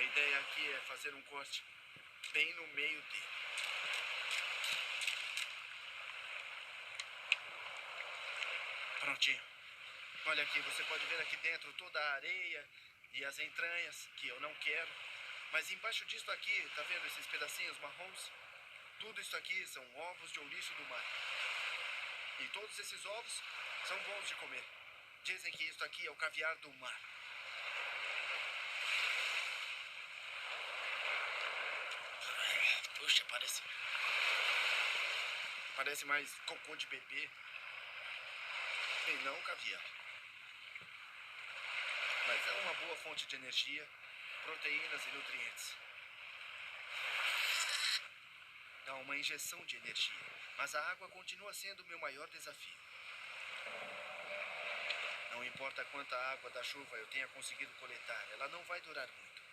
ideia aqui é fazer um corte bem no meio dele. Prontinho. Olha aqui, você pode ver aqui dentro toda a areia e as entranhas, que eu não quero. Mas embaixo disso aqui, tá vendo esses pedacinhos marrons? Tudo isso aqui são ovos de ouriço do mar. E todos esses ovos são bons de comer. Dizem que isso aqui é o caviar do mar. Puxa, parece mais cocô de bebê e não caviar. Mas é uma boa fonte de energia, proteínas e nutrientes. Dá uma injeção de energia, mas a água continua sendo o meu maior desafio. Não importa quanta água da chuva eu tenha conseguido coletar, ela não vai durar muito.